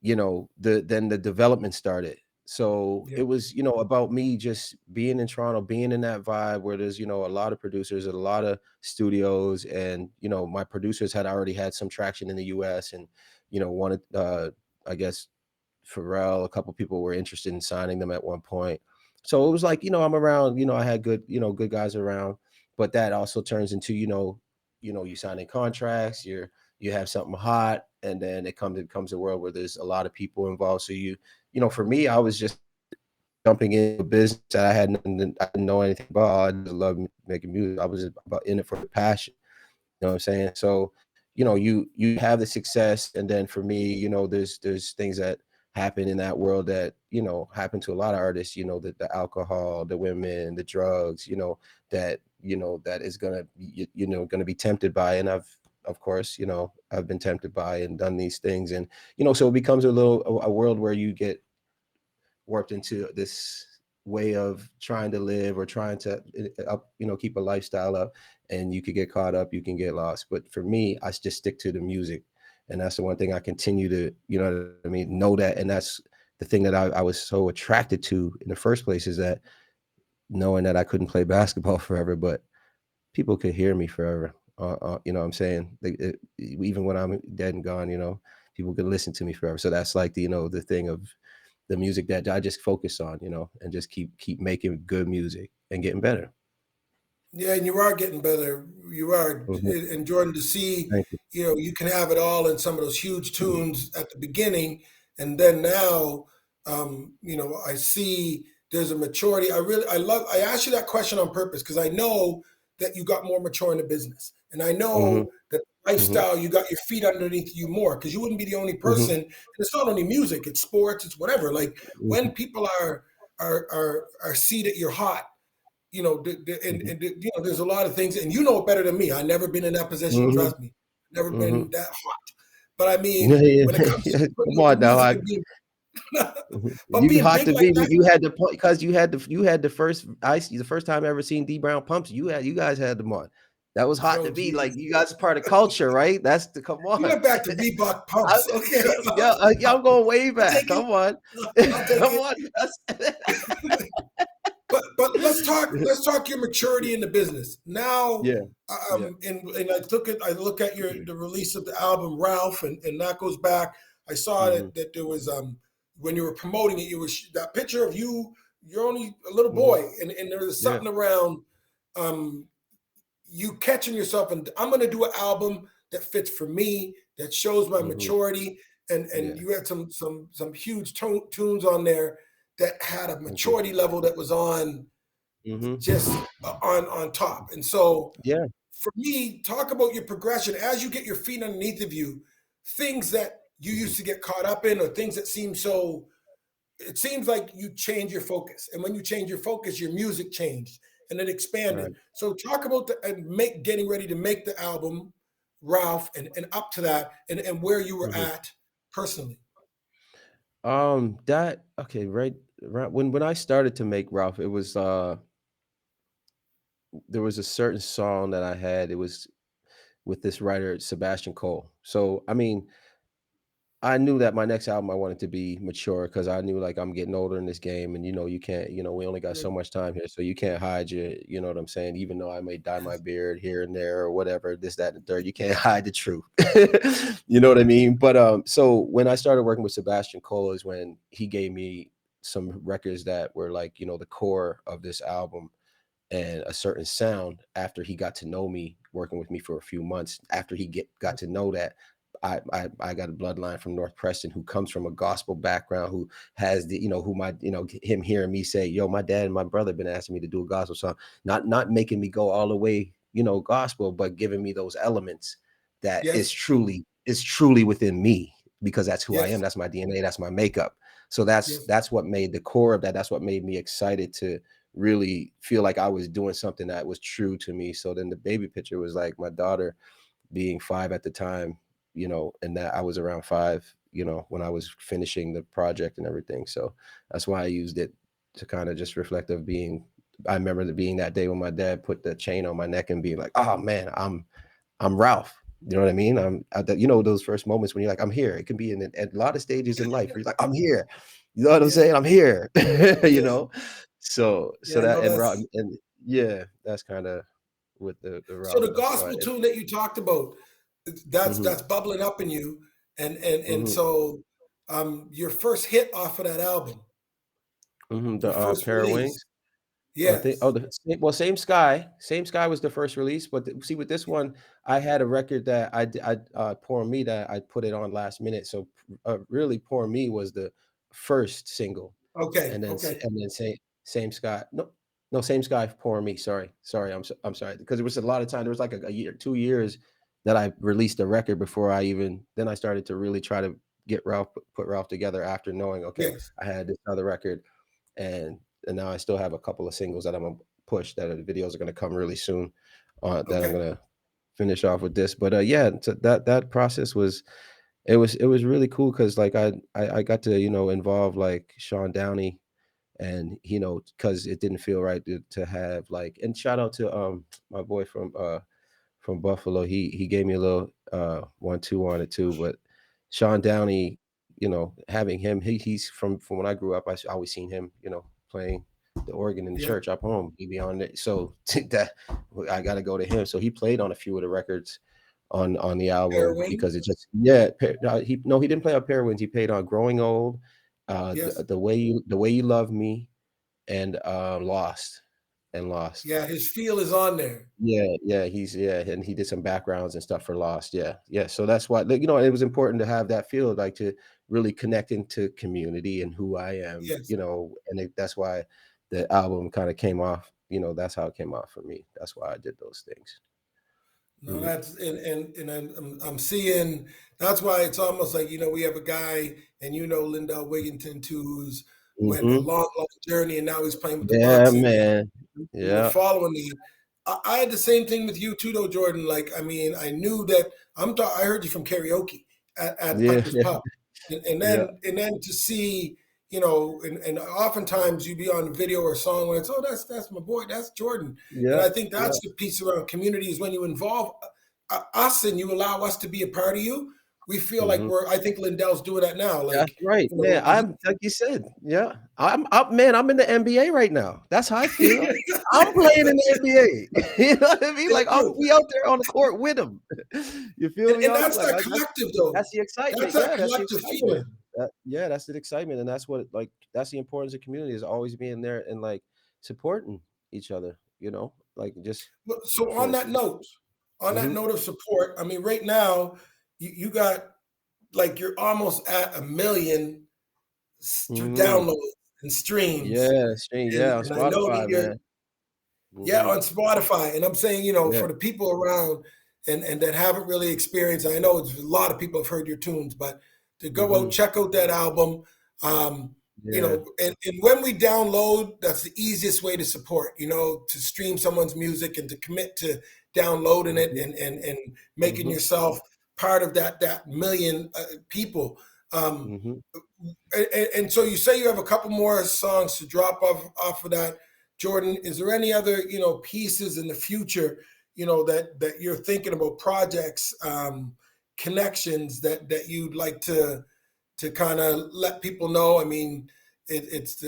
Speaker 2: then the development started. So
Speaker 1: Yeah.
Speaker 2: it was, about me just being in Toronto, being in that vibe where there's, a lot of producers, a lot of studios, and my producers had already had some traction in the US, and wanted I guess Pharrell, a couple people were interested in signing them at one point. So it was like, I'm around, I had good, good guys around, but that also turns into, you signing contracts, you have something hot, and then it comes a world where there's a lot of people involved. So for me, I was just jumping into a business that I didn't know anything about. I just love making music. I was just about in it for the passion. You know what I'm saying? So, you have the success, and then for me, there's things that happen in that world that happen to a lot of artists. The alcohol, the women, the drugs. That is gonna be tempted by, and of course, I've been tempted by and done these things, and so it becomes a world where you get warped into this way of trying to live or trying to up, keep a lifestyle up, and you could get caught up, you can get lost. But for me, I just stick to the music, and that's the one thing I continue to, what I mean, know that. And that's the thing that I was so attracted to in the first place, is that knowing that I couldn't play basketball forever, but people could hear me forever. You know what I'm saying? Even when I'm dead and gone, people could listen to me forever. So that's like the thing of the music that I just focus on, and just keep making good music and getting better.
Speaker 1: Yeah, and you are getting better. You are.
Speaker 2: Mhm.
Speaker 1: And Jordan, to see,
Speaker 2: Thank you.
Speaker 1: you can have it all in some of those huge tunes at the beginning, and then now, I see there's a maturity. I asked you that question on purpose because I know that you got more mature in the business, and I
Speaker 2: Mhm,
Speaker 1: know that
Speaker 2: mhm,
Speaker 1: lifestyle, you got your feet underneath you more, because you wouldn't be the only
Speaker 2: mhm,
Speaker 1: person. And it's not only music; it's sports, it's whatever. Like when
Speaker 2: mhm,
Speaker 1: people are see that you're hot,
Speaker 2: mhm,
Speaker 1: there's a lot of things, and you know it better than me. I've never been in that position,
Speaker 2: mhm,
Speaker 1: trust me. Never been
Speaker 2: mhm.
Speaker 1: that hot. But I
Speaker 2: Yeah,
Speaker 1: mean,
Speaker 2: yeah,
Speaker 1: when it comes to
Speaker 2: yeah.
Speaker 1: putting
Speaker 2: Come
Speaker 1: out the
Speaker 2: on now,
Speaker 1: music and being, but
Speaker 2: you
Speaker 1: being
Speaker 2: hot
Speaker 1: big
Speaker 2: to
Speaker 1: like
Speaker 2: be,
Speaker 1: that,
Speaker 2: but you had the point because you had the first the first time I ever seen D Brown pumps. You guys had them on. That was hot
Speaker 1: oh
Speaker 2: to be. Like,
Speaker 1: Jesus.
Speaker 2: you guys are part of culture, right? That's the come
Speaker 1: You
Speaker 2: on.
Speaker 1: went back to Reebok
Speaker 2: I,
Speaker 1: pumps. Okay.
Speaker 2: yeah, yeah, I'm going way
Speaker 1: I'll
Speaker 2: back.
Speaker 1: take it.
Speaker 2: Come on,
Speaker 1: I'll take
Speaker 2: come
Speaker 1: it.
Speaker 2: on.
Speaker 1: But let's talk your maturity in the business. Now,
Speaker 2: Yeah, yeah.
Speaker 1: and I look at the release of the album Ralph, and that goes back. I saw
Speaker 2: Mhm,
Speaker 1: that there was, when you were promoting it, it was that picture of you. You're only a little
Speaker 2: mhm.
Speaker 1: boy, and there was
Speaker 2: Yeah.
Speaker 1: something around, um, you catching yourself, and I'm going to do an album that fits for me, that shows my
Speaker 2: Mhm.
Speaker 1: maturity, and
Speaker 2: Yeah.
Speaker 1: you had some huge tunes on there that had a
Speaker 2: Thank you.
Speaker 1: maturity level that was on,
Speaker 2: Mhm.
Speaker 1: just on top. And so
Speaker 2: Yeah.
Speaker 1: for me, talk about your progression as you get your feet underneath of you, things that you
Speaker 2: Mhm.
Speaker 1: used to get caught up in, or things that seem so, it seems like you change your focus. And when you change your focus, your music changed and it expanded.
Speaker 2: Right.
Speaker 1: So talk about getting ready to make the album, Ralph, and up to that, and where you were
Speaker 2: Mhm.
Speaker 1: at personally.
Speaker 2: That okay, right when I started to make Ralph, it was there was a certain song that I had. It was with this writer, Sebastian Cole. So I mean, I knew that my next album I wanted to be mature, because I knew, like, I'm getting older in this game, and you can't, we only got
Speaker 1: Yeah.
Speaker 2: so much time here, so you can't hide you know what I'm saying? Even though I may dye my
Speaker 1: Yes.
Speaker 2: beard here and there or whatever, this, that, and the third, you can't hide the truth. You know what I mean? But so when I started working with Sebastian Cole is when he gave me some records that were like, the core of this album, and a certain sound. After he got to know me, working with me for a few months, after he got to know that I got a bloodline from North Preston, who comes from a gospel background, who has the, who my, him hearing me say, yo, my dad and my brother been asking me to do a gospel song, not making me go all the way, gospel, but giving me those elements that
Speaker 1: Yes.
Speaker 2: is truly within me, because that's who I am.
Speaker 1: Yes.
Speaker 2: That's my DNA. That's my makeup. So that's
Speaker 1: Yes.
Speaker 2: that's what made the core of that. That's what made me excited to really feel like I was doing something that was true to me. So then the baby picture was like my daughter being 5 at the time, and that I was around 5, when I was finishing the project and everything. So that's why I used it to kind of just reflect of being. I remember being that day when my dad put the chain on my neck and being like, "Oh man, I'm Ralph." You know what I mean? You know, those first moments when you're like, I'm here. It can be in a lot of stages in life where you're like, I'm here. You know what I'm
Speaker 1: Yeah,
Speaker 2: saying? I'm here. You
Speaker 1: yeah,
Speaker 2: know? So
Speaker 1: yeah. No,
Speaker 2: that
Speaker 1: that's
Speaker 2: and yeah, that's kind of with the
Speaker 1: so
Speaker 2: route.
Speaker 1: the
Speaker 2: That's why
Speaker 1: gospel tune that you talked about. That's
Speaker 2: hmm
Speaker 1: that's bubbling up in you, and
Speaker 2: hmm
Speaker 1: so your first hit off of that album,
Speaker 2: the
Speaker 1: your first
Speaker 2: pair of
Speaker 1: release.
Speaker 2: wings. I think
Speaker 1: Yes.
Speaker 2: well, Same Sky was the first release, but see with this one, I had a record that Pour Me that I put it on last minute. So really Pour Me was the first single,
Speaker 1: Okay.
Speaker 2: and then
Speaker 1: Okay.
Speaker 2: Same Sky. No, Same Sky Pour Me. Sorry, I'm sorry because it was a lot of time. There was like a year, 2 years that I released a record before then I started to really try to get put Ralph together after knowing okay
Speaker 1: Yes.
Speaker 2: I had this other record and now I still have a couple of singles that I'm gonna push that the videos are gonna come really soon. That I'm
Speaker 1: Okay.
Speaker 2: gonna finish off with this. But yeah, so that process was it was really cool because like I got to involve like Sean Downey and because it didn't feel right to have like and shout out to my boy from Buffalo. He gave me a little 1-2 on it too. But Sean Downey, having him, he's from when I grew up. Always seen him, playing the organ in the
Speaker 1: Yeah.
Speaker 2: church up home. He be on it, so that I got to go to him. So he played on a few of the records on the
Speaker 1: Pair of
Speaker 2: album
Speaker 1: wings.
Speaker 2: because it just he didn't play on Pair Winds. He played on Growing Old,
Speaker 1: Yes.
Speaker 2: the way you love me, and Lost and Lost.
Speaker 1: Yeah. His feel is on there.
Speaker 2: And he did some backgrounds and stuff for Lost. Yeah. So that's why it was important to have that feel, like to really connect into community and who I am,
Speaker 1: Yes.
Speaker 2: and that's why the album kind of came off. That's how it came off for me. That's why I did those things.
Speaker 1: No,
Speaker 2: hmm
Speaker 1: that's and I'm seeing that's why it's almost like we have a guy and Lindell Wigginton too who's went a
Speaker 2: hmm
Speaker 1: long journey and now he's playing with the
Speaker 2: Yeah,
Speaker 1: Bucks and
Speaker 2: man.
Speaker 1: we were
Speaker 2: Yeah.
Speaker 1: following the. I had the same thing with you too, though, Jordan. Like, I mean, I knew that I heard you from karaoke at
Speaker 2: Yeah.
Speaker 1: Piper's Pub, and
Speaker 2: Yeah.
Speaker 1: then to see, and oftentimes you'd be on video or song where it's, oh, that's my boy, that's Jordan, and
Speaker 2: Yeah.
Speaker 1: I think
Speaker 2: Yeah.
Speaker 1: that's the piece around community is when you involve us and you allow us to be a part of you. We feel like
Speaker 2: hmm
Speaker 1: I think Lindell's doing that now.
Speaker 2: That's
Speaker 1: Like,
Speaker 2: right, man. I'm like you said, yeah. I'm up, man. I'm in the NBA right now. That's how I feel. I'm playing in the NBA. You know what I mean?
Speaker 1: it's
Speaker 2: Like
Speaker 1: true.
Speaker 2: we out there on the court with them. You feel me,
Speaker 1: And
Speaker 2: Augie?
Speaker 1: that's
Speaker 2: Like
Speaker 1: that collective, though.
Speaker 2: that's the excitement.
Speaker 1: That's that
Speaker 2: Yeah, that's the
Speaker 1: collective
Speaker 2: excitement.
Speaker 1: feeling.
Speaker 2: Yeah, that's the excitement, and that's what that's the importance of community is always being there and like supporting each other. Like just
Speaker 1: So
Speaker 2: for.
Speaker 1: on that
Speaker 2: hmm
Speaker 1: note of support, I mean, right now you got like you're almost at 1 million
Speaker 2: hmm
Speaker 1: downloads and streams,
Speaker 2: Yeah, yeah, on
Speaker 1: and I know that
Speaker 2: Spotify,
Speaker 1: you're
Speaker 2: man.
Speaker 1: on Spotify, and I'm saying
Speaker 2: Yeah.
Speaker 1: for the people around and that haven't really experienced, I know a lot of people have heard your tunes, but to go out
Speaker 2: hmm
Speaker 1: check out that album. Um,
Speaker 2: Yeah.
Speaker 1: and when we download, that's the easiest way to support, to stream someone's music and to commit to downloading it
Speaker 2: hmm
Speaker 1: and making
Speaker 2: hmm
Speaker 1: yourself part of that million people. Um,
Speaker 2: hmm
Speaker 1: and so you say you have a couple more songs to drop off of that, Jordan. Is there any other pieces in the future that you're thinking about, projects, connections that you'd like to kind of let people know? I mean, there's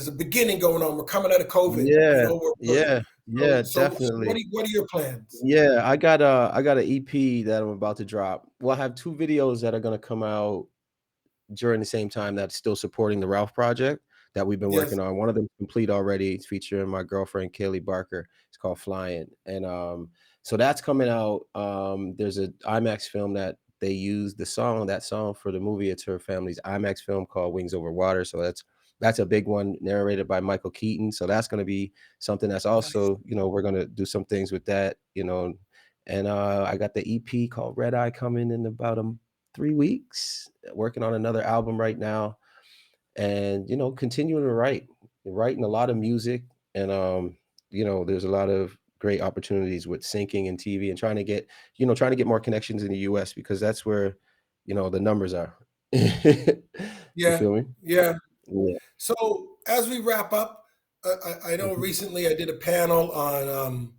Speaker 1: a beginning going on. We're coming out of COVID.
Speaker 2: Yeah,
Speaker 1: We're
Speaker 2: yeah,
Speaker 1: so
Speaker 2: yeah,
Speaker 1: so
Speaker 2: definitely.
Speaker 1: what are your plans?
Speaker 2: Yeah, I got an EP that I'm about to drop. Well, I have 2 videos that are gonna come out during the same time that's still supporting the Ralph project that we've been
Speaker 1: Yes.
Speaker 2: working on. One of them's complete already. It's featuring my girlfriend, Kaylee Barker. It's called Flying. And so that's coming out. There's a IMAX film that they used that song for the movie. It's her family's IMAX film called Wings Over Water. So that's a big one, narrated by Michael Keaton. So that's going to be something that's
Speaker 1: Nice.
Speaker 2: also, we're going to do some things with that, and I got the EP called Red Eye coming in about 3 weeks. Working on another album right now, and continuing to writing a lot of music, and there's a lot of great opportunities with syncing and TV, and trying to get more connections in the US because that's where the numbers are. You
Speaker 1: Yeah.
Speaker 2: feel me?
Speaker 1: Yeah.
Speaker 2: Yeah.
Speaker 1: So as we wrap up, I know
Speaker 2: Mhm.
Speaker 1: recently I did a panel on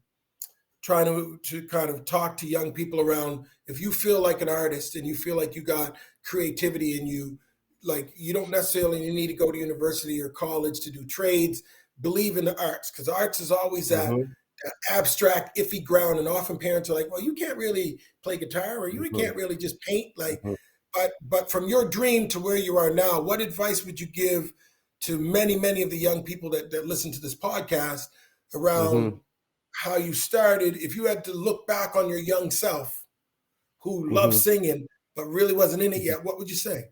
Speaker 1: trying to kind of talk to young people around, if you feel like an artist and you feel like you got creativity and you don't necessarily need to go to university or college to do trades, believe in the arts, because arts is always that
Speaker 2: Mm-hmm.
Speaker 1: abstract, iffy ground. And often parents are like, well, you can't really play guitar or you
Speaker 2: Mm-hmm.
Speaker 1: can't really just paint.
Speaker 2: Mm-hmm.
Speaker 1: But from your dream to where you are now, what advice would you give to many, many of the young people that listen to this podcast around
Speaker 2: Mm-hmm.
Speaker 1: how you started? If you had to look back on your young self who loved
Speaker 2: Mm-hmm.
Speaker 1: singing but really wasn't in it yet, what would you say?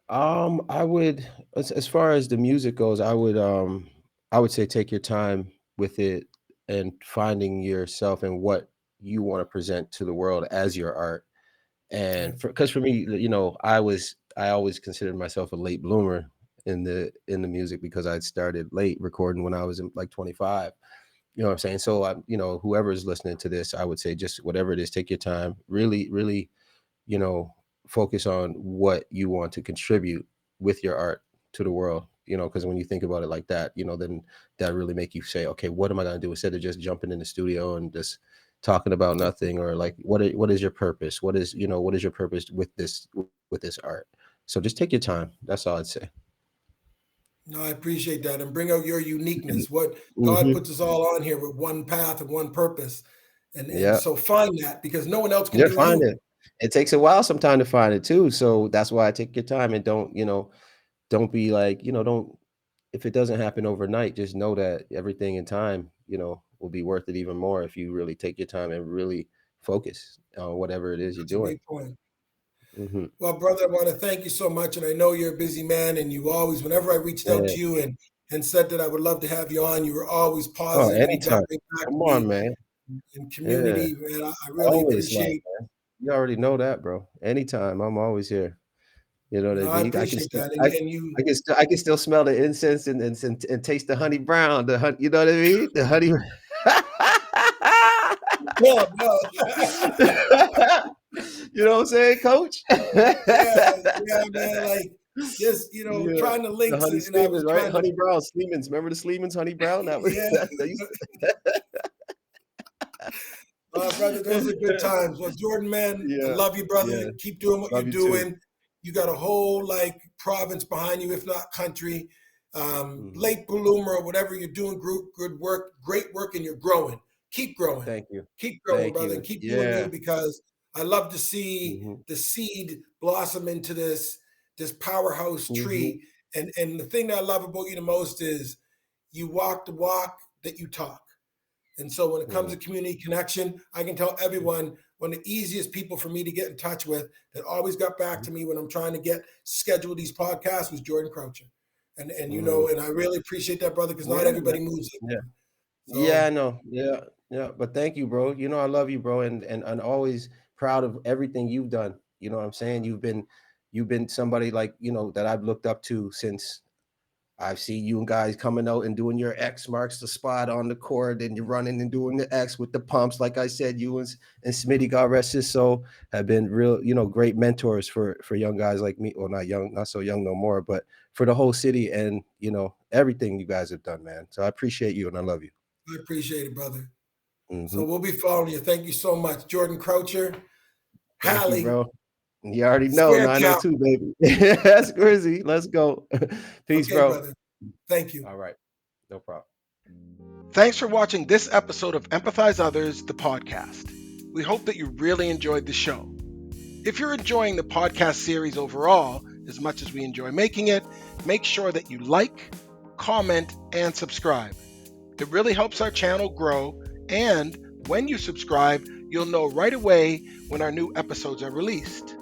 Speaker 2: I would, as far as the music goes, I would say take your time with it and finding yourself and what you want to present to the world as your art. And
Speaker 1: Okay.
Speaker 2: because for me, I always considered myself a late bloomer in the music because I'd started late recording when I was in like 25. You know what I'm saying? So whoever is listening to this, I would say just whatever it is, take your time, really, really, you know, focus on what you want to contribute with your art to the world. Because when you think about it like that, then that really make you say, okay, what am I going to do instead of just jumping in the studio and just talking about nothing, or like, what is your purpose? What is your purpose with this art? So just take your time. That's all I'd say.
Speaker 1: No, I appreciate that. And bring out your uniqueness. What God
Speaker 2: Hmm.
Speaker 1: puts us all on here with one path and one purpose. And
Speaker 2: Yeah.
Speaker 1: so find that, because no one else can
Speaker 2: Yeah.
Speaker 1: do
Speaker 2: Find
Speaker 1: you.
Speaker 2: it. It takes a while sometime to find it too. So that's why I take your time and don't be like, don't, if it doesn't happen overnight, just know that everything in time, will be worth it even more if you really take your time and really focus on whatever it is you're
Speaker 1: That's a
Speaker 2: doing.
Speaker 1: great point.
Speaker 2: Hmm.
Speaker 1: Well, brother, I want to thank you so much. And I know you're a busy man, and you always, whenever I reached out
Speaker 2: Yeah.
Speaker 1: to you and said that I would love to have you on, you were always
Speaker 2: Oh,
Speaker 1: positive, and you got
Speaker 2: anytime.
Speaker 1: right back
Speaker 2: Come
Speaker 1: to
Speaker 2: on,
Speaker 1: me
Speaker 2: man.
Speaker 1: in
Speaker 2: Yeah.
Speaker 1: community. Man, I really
Speaker 2: Always love,
Speaker 1: appreciate.
Speaker 2: man. You already know that, bro. Anytime. I'm always here. You know what I
Speaker 1: No, I
Speaker 2: mean?
Speaker 1: appreciate that. And you,
Speaker 2: I can still smell the incense and taste the honey brown, you know what I mean? The honey.
Speaker 1: yeah, no.
Speaker 2: You know what I'm saying, coach?
Speaker 1: Yeah, yeah, man. Like just,
Speaker 2: Yeah,
Speaker 1: trying to
Speaker 2: the
Speaker 1: links,
Speaker 2: honey
Speaker 1: and I was
Speaker 2: Sleemans, right?
Speaker 1: trying to,
Speaker 2: Honey Brown, Sleemans. Remember the Sleemans, Honey Brown? That was
Speaker 1: yeah.
Speaker 2: that used
Speaker 1: Brother, those are good
Speaker 2: to.
Speaker 1: times. Well, Jordan, man, I
Speaker 2: Yeah,
Speaker 1: love you, brother.
Speaker 2: yeah.
Speaker 1: Keep doing what you're
Speaker 2: Love you too.
Speaker 1: doing. You got a whole province behind you, if not country.
Speaker 2: Mhm.
Speaker 1: Late bloomer or whatever you're doing, group, good work, great work, and you're growing.
Speaker 2: Thank you.
Speaker 1: Keep growing,
Speaker 2: Thank
Speaker 1: brother,
Speaker 2: you.
Speaker 1: and keep doing you,
Speaker 2: Yeah.
Speaker 1: because I love to see
Speaker 2: Mhm.
Speaker 1: the seed blossom into this powerhouse
Speaker 2: Mhm.
Speaker 1: tree. And the thing that I love about you the most is you walk the walk that you talk. And so when it comes
Speaker 2: Yeah.
Speaker 1: to community connection, I can tell everyone one of the easiest people for me to get in touch with that always got back
Speaker 2: Mhm.
Speaker 1: to me when I'm trying to get schedule these podcasts was Jordon Croucher. And
Speaker 2: Mhm.
Speaker 1: and I really appreciate that, brother, because not
Speaker 2: Yeah, man.
Speaker 1: everybody moves like
Speaker 2: Yeah.
Speaker 1: you.
Speaker 2: Yeah, I
Speaker 1: So
Speaker 2: know. Yeah. Yeah. But thank you, bro. I love you, bro, and always proud of everything you've done. You know what I'm saying? You've been somebody like, that I've looked up to since I've seen you guys coming out and doing your X marks the spot on the court, and you're running and doing the X with the pumps. Like I said, you and Smitty, God rest his soul, have been real, great mentors for young guys like me. Well, not young, not so young no more, but for the whole city, and everything you guys have done, man. So I appreciate you and I love you.
Speaker 1: I appreciate it, brother. So
Speaker 2: Hmm.
Speaker 1: we'll be following you. Thank you so much. Jordon Croucher,
Speaker 2: Thank you,
Speaker 1: Hallie,
Speaker 2: bro. You already know.
Speaker 1: Scare
Speaker 2: Now I know
Speaker 1: Cap.
Speaker 2: too, baby. That's crazy. Let's go. Peace,
Speaker 1: Okay,
Speaker 2: bro.
Speaker 1: brother. Thank you.
Speaker 2: All right. No problem.
Speaker 1: Thanks for watching this episode of Empathize Others, the podcast. We hope that you really enjoyed the show. If you're enjoying the podcast series overall, as much as we enjoy making it, make sure that you like, comment, and subscribe. It really helps our channel grow, and when you subscribe, you'll know right away when our new episodes are released.